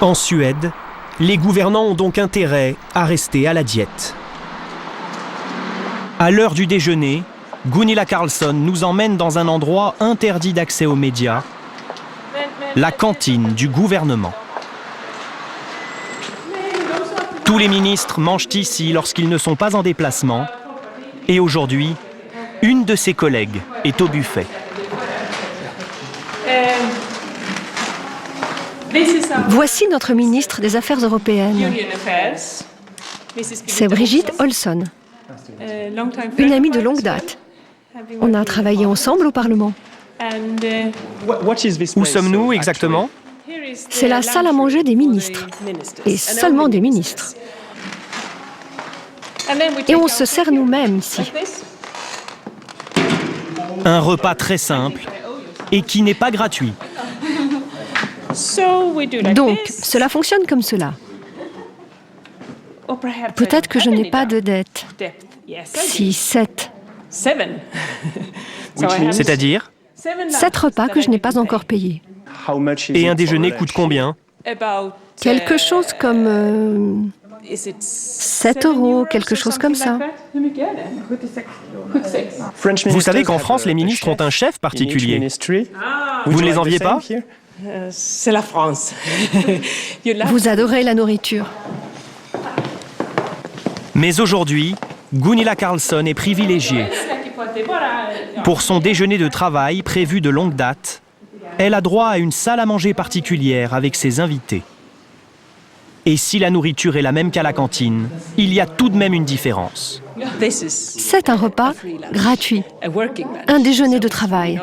En Suède, les gouvernants ont donc intérêt à rester à la diète. À l'heure du déjeuner, Gunilla Carlsson nous emmène dans un endroit interdit d'accès aux médias, la cantine du gouvernement. Tous les ministres mangent ici lorsqu'ils ne sont pas en déplacement. Et aujourd'hui, une de ses collègues est au buffet. Voici notre ministre des Affaires européennes. C'est Brigitte Olsson, une amie de longue date. On a travaillé ensemble au Parlement. Où sommes-nous exactement ? C'est la salle à manger des ministres, et seulement des ministres. Et on se sert nous-mêmes ici. Un repas très simple et qui n'est pas gratuit. Donc, cela fonctionne comme cela. Peut-être que je n'ai pas de dette. 6, 7. C'est-à-dire ? 7 repas que je n'ai pas encore payés. Et un déjeuner coûte combien ? Quelque chose comme 7 €, quelque chose comme ça. Vous savez qu'en France, les ministres ont un chef particulier. Vous ne les enviez pas ? C'est la France. Vous adorez la nourriture. Mais aujourd'hui, Gunilla Carlsson est privilégiée. Pour son déjeuner de travail prévu de longue date, elle a droit à une salle à manger particulière avec ses invités. Et si la nourriture est la même qu'à la cantine, il y a tout de même une différence. C'est un repas gratuit, un déjeuner de travail,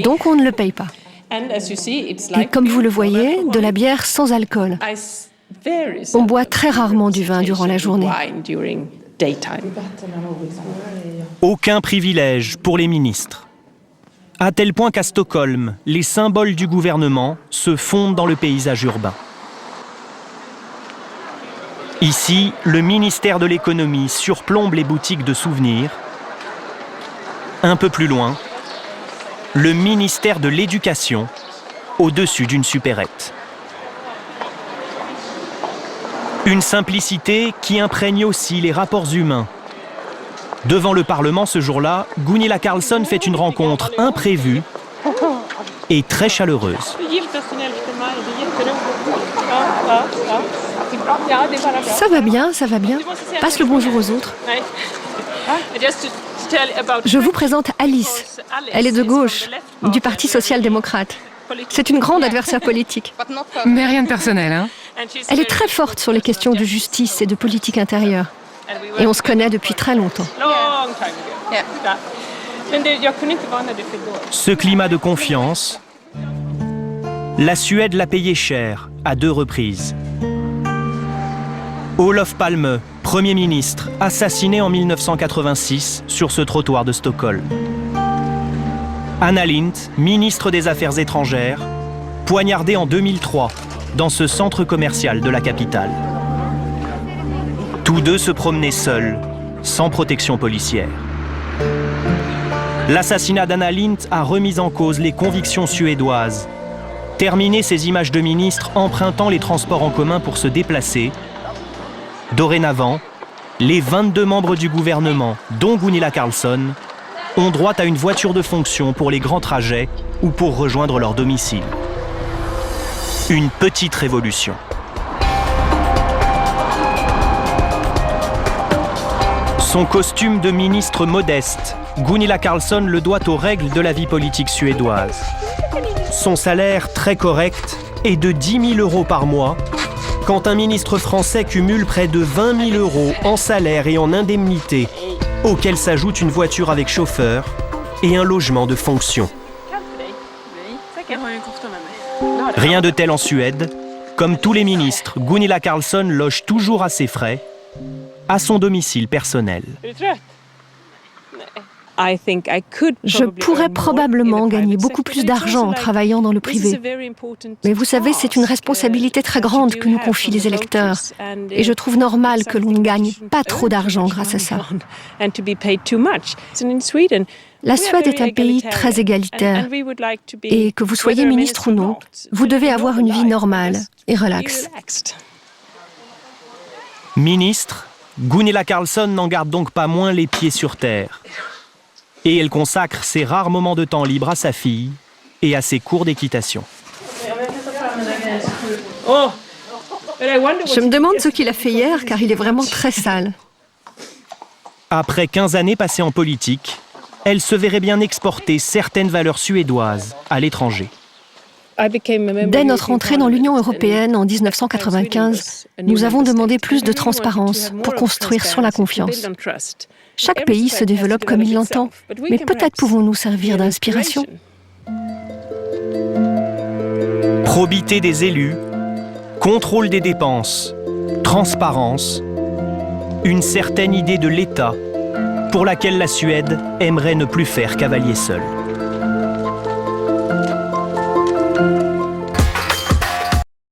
donc on ne le paye pas. Et comme vous le voyez, de la bière sans alcool. On boit très rarement du vin durant la journée. Aucun privilège pour les ministres. À tel point qu'à Stockholm, les symboles du gouvernement se fondent dans le paysage urbain. Ici, le ministère de l'économie surplombe les boutiques de souvenirs. Un peu plus loin, le ministère de l'éducation, au-dessus d'une supérette. Une simplicité qui imprègne aussi les rapports humains. Devant le Parlement ce jour-là, Gunilla Carlsson fait une rencontre imprévue et très chaleureuse. Ça va bien, ça va bien. Passe le bonjour aux autres. Je vous présente Alice. Elle est de gauche, du Parti social-démocrate. C'est une grande adversaire politique. Mais rien de personnel, hein ? Elle est très forte sur les questions de justice et de politique intérieure. Et on se connaît depuis très longtemps. Ce climat de confiance, la Suède l'a payé cher à 2 reprises. Olof Palme, Premier ministre, assassiné en 1986 sur ce trottoir de Stockholm. Anna Lindh, ministre des Affaires étrangères, poignardée en 2003 dans ce centre commercial de la capitale. Tous deux se promenaient seuls, sans protection policière. L'assassinat d'Anna Lindh a remis en cause les convictions suédoises, terminé ces images de ministres empruntant les transports en commun pour se déplacer. Dorénavant, les 22 membres du gouvernement, dont Gunilla Carlsson, ont droit à une voiture de fonction pour les grands trajets ou pour rejoindre leur domicile. Une petite révolution. Son costume de ministre modeste, Gunilla Carlsson le doit aux règles de la vie politique suédoise. Son salaire très correct est de 10 000 € par mois, quand un ministre français cumule près de 20 000 € en salaire et en indemnité, auquel s'ajoute une voiture avec chauffeur et un logement de fonction. Rien de tel en Suède. Comme tous les ministres, Gunilla Carlsson loge toujours à ses frais, à son domicile personnel. Je pourrais probablement gagner beaucoup plus d'argent en travaillant dans le privé. Mais vous savez, c'est une responsabilité très grande que nous confient les électeurs. Et je trouve normal que l'on ne gagne pas trop d'argent grâce à ça. La Suède est un pays très égalitaire. Et que vous soyez ministre ou non, vous devez avoir une vie normale, et relax. Ministre, Gunilla Carlsson n'en garde donc pas moins les pieds sur terre. Et elle consacre ses rares moments de temps libre à sa fille et à ses cours d'équitation. Je me demande ce qu'il a fait hier, car il est vraiment très sale. Après 15 années passées en politique, elle se verrait bien exporter certaines valeurs suédoises à l'étranger. Dès notre entrée dans l'Union européenne en 1995, nous avons demandé plus de transparence pour construire sur la confiance. Chaque pays se développe comme il l'entend, mais peut-être pouvons-nous servir d'inspiration. Probité des élus, contrôle des dépenses, transparence, une certaine idée de l'État pour laquelle la Suède aimerait ne plus faire cavalier seul.